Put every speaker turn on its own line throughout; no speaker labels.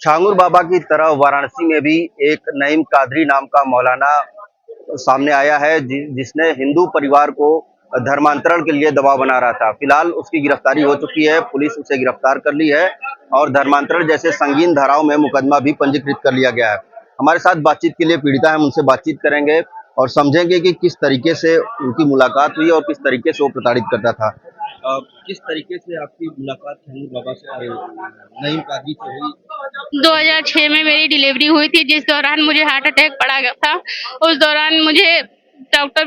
छांगुर बाबा की तरह वाराणसी में भी एक नईम कादरी नाम का मौलाना सामने आया है जिसने हिंदू परिवार को धर्मांतरण के लिए दबाव बना रहा था। फिलहाल उसकी गिरफ्तारी हो चुकी है, पुलिस उसे गिरफ्तार कर ली है और धर्मांतरण जैसे संगीन धाराओं में मुकदमा भी पंजीकृत कर लिया गया है। हमारे साथ बातचीत के लिए पीड़िता है, हम उनसे बातचीत करेंगे और समझेंगे कि किस तरीके से उनकी मुलाकात हुई और किस तरीके से वो प्रताड़ित करता था। किस तरीके से आपकी मुलाकात छांगुर बाबा से नईम कादरी से हुई?
2006 में मेरी डिलीवरी हुई थी, जिस दौरान मुझे हार्ट अटैक पड़ा गया था। उस दौरान मुझे डॉक्टर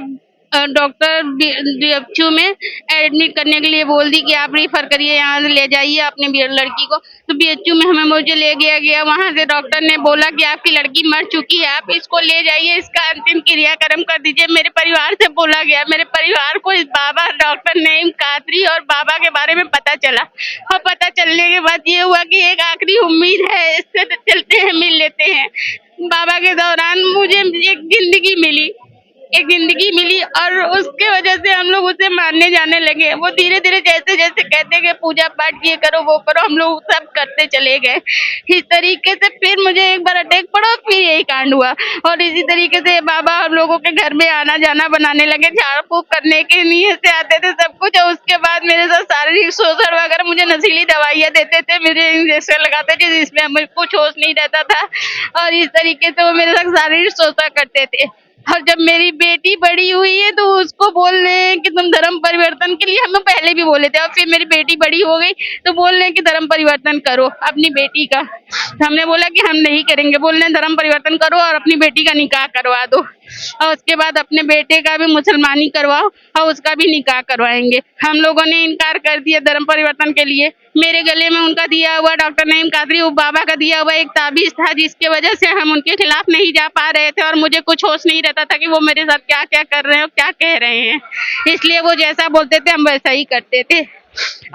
डॉक्टर बीएचयू में एडमिट करने के लिए बोल दी कि आप रिफर करिए, यहाँ से ले जाइए अपने लड़की को। तो बीएचयू में मुझे ले गया। वहाँ से डॉक्टर ने बोला कि आपकी लड़की मर चुकी है, आप इसको ले जाइए, इसका अंतिम क्रियाक्रम कर दीजिए। मेरे परिवार से बोला गया, मेरे परिवार को इस बाबा डॉक्टर नईम कादरी और बाबा के बारे में पता चला और पता चलने के बाद ये हुआ कि एक आखिरी उम्मीद है, इससे चलते हैं, मिल लेते हैं। बाबा के दौरान मुझे एक जिंदगी मिली और उसके वजह से हम लोग उसे मानने जाने लगे। वो धीरे धीरे जैसे जैसे कहते गए पूजा पाठ ये करो वो करो, हम लोग सब करते चले गए। इस तरीके से फिर मुझे एक बार अटैक पड़ा, फिर यही कांड हुआ और इसी तरीके से बाबा हम लोगों के घर में आना जाना बनाने लगे, झाड़ फूक करने के लिए से आते थे सब कुछ। और उसके बाद मेरे साथ शारीरिक शोषण वगैरह, मुझे नशीली दवाइयाँ देते थे, मेरे इंजेक्शन लगाते थे जिसमें हमें कुछ होश नहीं रहता था और इस तरीके से वो मेरे साथ शारीरिक शोषण करते थे। और जब मेरी बेटी बड़ी हुई है तो उसको बोल रहे हैं कि तुम धर्म परिवर्तन के लिए, हमें पहले भी बोले थे और फिर मेरी बेटी बड़ी हो गई तो बोल रहे हैं कि धर्म परिवर्तन करो अपनी बेटी का। तो हमने बोला कि हम नहीं करेंगे, बोल रहे हैं धर्म परिवर्तन करो और अपनी बेटी का निकाह करवा दो और उसके बाद अपने बेटे का भी मुसलमानी करवाओ और उसका भी निकाह करवाएंगे। हम लोगों ने इनकार कर दिया धर्म परिवर्तन के लिए। मेरे गले में उनका दिया हुआ डॉक्टर नईम कादरी वो बाबा का दिया हुआ एक ताबीज था, जिसके वजह से हम उनके खिलाफ नहीं जा पा रहे थे और मुझे कुछ होश नहीं रहता था कि वो मेरे साथ क्या क्या कर रहे हैं और क्या कह रहे हैं। इसलिए वो जैसा बोलते थे हम वैसा ही करते थे।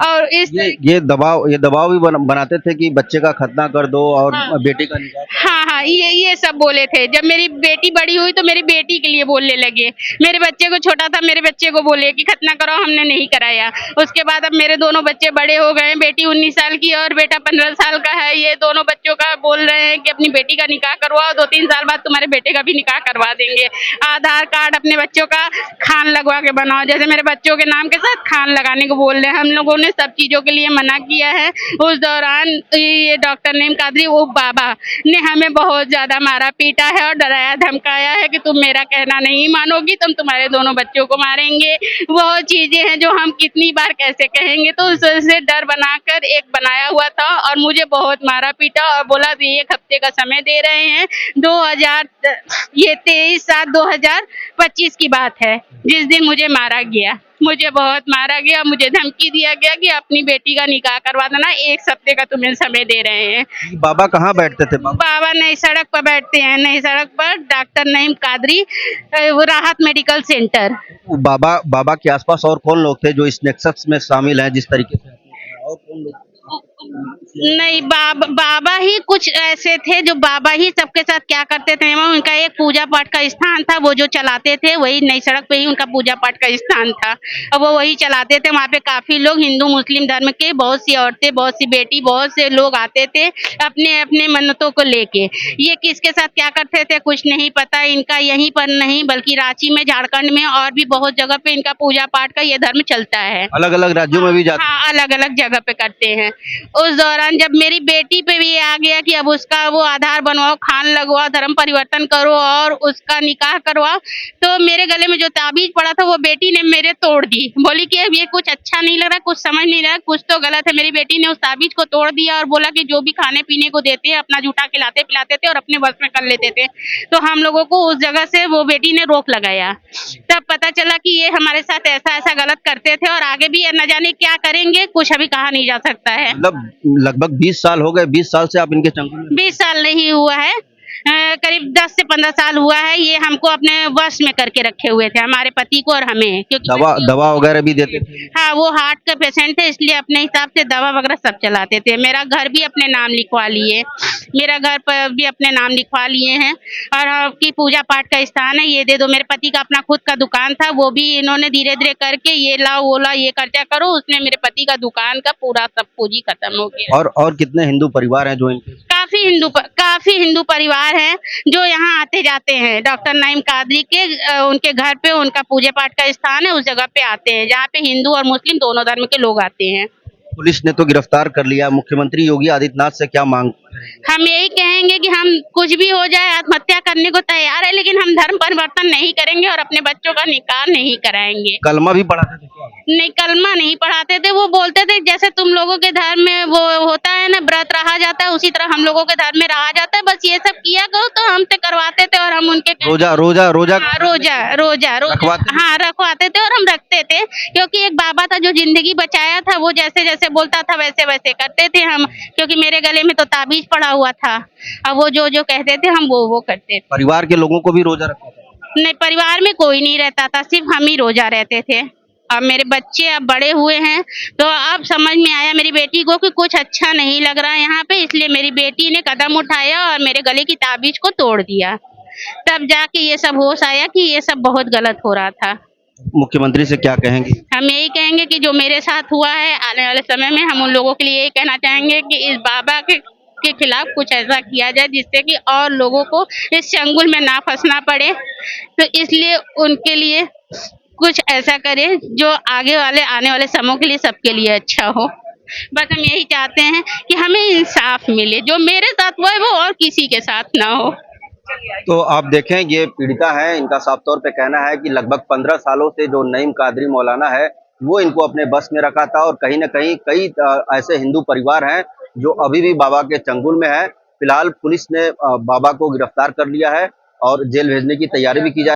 और
ये दबाव भी बनाते थे कि बच्चे का खतना कर दो और
हाँ,
बेटे का निकाह।
हाँ, ये सब बोले थे। जब मेरी बेटी बड़ी हुई तो मेरी बेटी के लिए बोलने लगे। मेरे बच्चे को छोटा था, मेरे बच्चे को बोले कि खतना करो, हमने नहीं कराया। उसके बाद अब मेरे दोनों बच्चे बड़े हो गए, बेटी 19 साल की और बेटा 15 साल का है। ये दोनों बच्चों का बोल रहे हैं कि अपनी बेटी का निकाह करवाओ, 2-3 साल बाद तुम्हारे बेटे का भी निकाह करवा देंगे। आधार कार्ड अपने बच्चों का खान लगवा के बनाओ, जैसे मेरे बच्चों के नाम के साथ खान लगाने को बोल रहे हैं। हम लोगों ने सब चीजों के लिए मना किया है। उस दौरान ये डॉक्टर नईम कादरी वो बाबा ने हमें बहुत ज्यादा मारा पीटा है और डराया धमकाया है कि तुम मेरा कहना नहीं मानोगी, तुम तुम्हारे दोनों बच्चों को मारेंगे। बहुत चीजें हैं जो हम कितनी बार कैसे कहेंगे, तो उससे डर बनाकर एक बनाया हुआ था और मुझे बहुत मारा पीटा और बोला 1 हफ्ते का समय दे रहे हैं। 23/7/2025 की बात है जिस दिन मुझे मारा गया। मुझे बहुत मारा गया, मुझे धमकी दिया गया कि अपनी बेटी का निकाह करवा देना, 1 हफ्ते का तुम्हें समय दे रहे हैं।
बाबा कहाँ बैठते थे?
बाबा नई सड़क पर बैठते हैं, नई सड़क पर डॉक्टर नईम कादरी, वो राहत मेडिकल सेंटर।
बाबा के आसपास और कौन लोग थे जो इस नेक्सस में शामिल हैं जिस तरीके से? और कौन लोग?
नहीं, बाबा ही कुछ ऐसे थे जो बाबा ही सबके साथ क्या करते थे। उनका एक पूजा पाठ का स्थान था, वो जो चलाते थे वही नई सड़क पे ही उनका पूजा पाठ का स्थान था और वो वही चलाते थे। वहाँ पे काफी लोग हिंदू मुस्लिम धर्म के, बहुत सी औरतें, बहुत सी बेटी, बहुत से लोग आते थे अपने अपने मन्नतों को लेके। ये किसके साथ क्या करते थे कुछ नहीं पता। इनका यहीं पर नहीं बल्कि रांची में, झारखंड में और भी बहुत जगह पे इनका पूजा पाठ का ये धर्म चलता है।
अलग अलग राज्यों में भी जाते?
हाँ, अलग अलग जगह पे करते हैं। उस दौरान जब मेरी बेटी पे भी आ गया कि अब उसका वो आधार बनवाओ, खान लगवाओ, धर्म परिवर्तन करो और उसका निकाह करवाओ, तो मेरे गले में जो ताबीज पड़ा था वो बेटी ने मेरे तोड़ दी। बोली कि अब ये कुछ अच्छा नहीं लग रहा, कुछ समझ नहीं रहा, कुछ तो गलत है। मेरी बेटी ने उस ताबीज को तोड़ दिया और बोला कि जो भी खाने पीने को देते हैं अपना जूठा खिलाते पिलाते थे और अपने बस में कर लेते थे। तो हम लोगों को उस जगह से वो बेटी ने रोक लगाया। तब पता चला कि ये हमारे साथ ऐसा ऐसा गलत करते थे और आगे भी न जाने क्या करेंगे, कुछ अभी कहा नहीं जा सकता है।
मतलब लगभग 20 साल हो गए, 20 साल से आप इनके चंगुल में?
20 साल नहीं हुआ है, करीब 10 से 15 साल हुआ है। ये हमको अपने वश में करके रखे हुए थे, हमारे पति को और हमें, क्योंकि
दवा वगैरह भी देते थे?
हाँ, वो हार्ट का पेशेंट थे, इसलिए अपने हिसाब से दवा वगैरह सब चलाते थे। मेरा घर भी अपने नाम लिखवा लिए, मेरा घर पर भी अपने नाम लिखवा लिए हैं और आपकी पूजा पाठ का स्थान है, ये दे दो। मेरे पति का अपना खुद का दुकान था, वो भी इन्होंने धीरे धीरे करके ये लाओ वो लाओ ये खर्चा करो, उसने मेरे पति का दुकान का पूरा सब पूंजी खत्म हो गया।
और कितने हिंदू परिवार हैं जो इनके?
काफी काफी हिंदू परिवार हैं जो यहाँ आते जाते हैं। डॉक्टर नईम कादरी के उनके घर पे उनका पूजा पाठ का स्थान है, उस जगह पे आते हैं जहाँ पे हिंदू और मुस्लिम दोनों धर्म के लोग आते हैं।
पुलिस ने तो गिरफ्तार कर लिया, मुख्यमंत्री योगी आदित्यनाथ से क्या मांग?
हम यही कहेंगे कि हम कुछ भी हो जाए आत्महत्या करने को तैयार है, लेकिन हम धर्म परिवर्तन नहीं करेंगे और अपने बच्चों का निकाह नहीं कराएंगे।
कलमा भी पढ़ाते थे क्या?
नहीं, कलमा नहीं पढ़ाते थे। वो बोलते थे जैसे तुम लोगों के धर्म में वो होता है ना, व्रत रहा जाता है, उसी तरह हम लोगों के धर्म में रहा जाता है। बस ये सब किया करो तो हमसे करवाते थे और हम उनके
रोजा रोजा रोजा
हाँ, रोजा
रखवाते थे?
हाँ, रखवाते थे और हम रखते थे, क्योंकि एक बाबा था जो जिंदगी बचाया था, वो जैसे जैसे बोलता था वैसे वैसे करते थे हम, क्योंकि मेरे गले में तो ताबीज पड़ा हुआ था। अब वो जो जो कहते थे हम वो करते थे।
परिवार के लोगों को भी रोजा रखा था?
नहीं, परिवार में कोई नहीं रहता था, सिर्फ हम ही रोजा रहते थे। अब मेरे बच्चे अब बड़े हुए हैं तो अब समझ में आया मेरी बेटी को कि कुछ अच्छा नहीं लग रहा है यहाँ पे, इसलिए मेरी बेटी ने कदम उठाया और मेरे गले की ताबीज को तोड़ दिया। तब जाके ये सब होश आया कि ये सब बहुत गलत हो रहा था।
मुख्यमंत्री से क्या कहेंगे?
हम यही कहेंगे कि जो मेरे साथ हुआ है, आने वाले समय में हम उन लोगों के लिए यही कहना चाहेंगे कि इस बाबा के खिलाफ कुछ ऐसा किया जाए जिससे कि और लोगों को इस चंगुल में ना फंसना पड़े। तो इसलिए उनके लिए कुछ ऐसा करे जो आने वाले समयों के लिए सबके लिए अच्छा हो। बस हम यही चाहते हैं कि हमें इंसाफ मिले, जो मेरे साथ हुआ है वो और किसी के साथ ना हो।
तो आप देखें, ये पीड़िता है, इनका साफ तौर पे कहना है कि लगभग 15 सालों से जो नईम कादरी मौलाना है वो इनको अपने बस में रखा था और कहीं न कहीं कई ऐसे हिंदू परिवार हैं जो अभी भी बाबा के चंगुल में है। फिलहाल पुलिस ने बाबा को गिरफ्तार कर लिया है और जेल भेजने की तैयारी भी की जा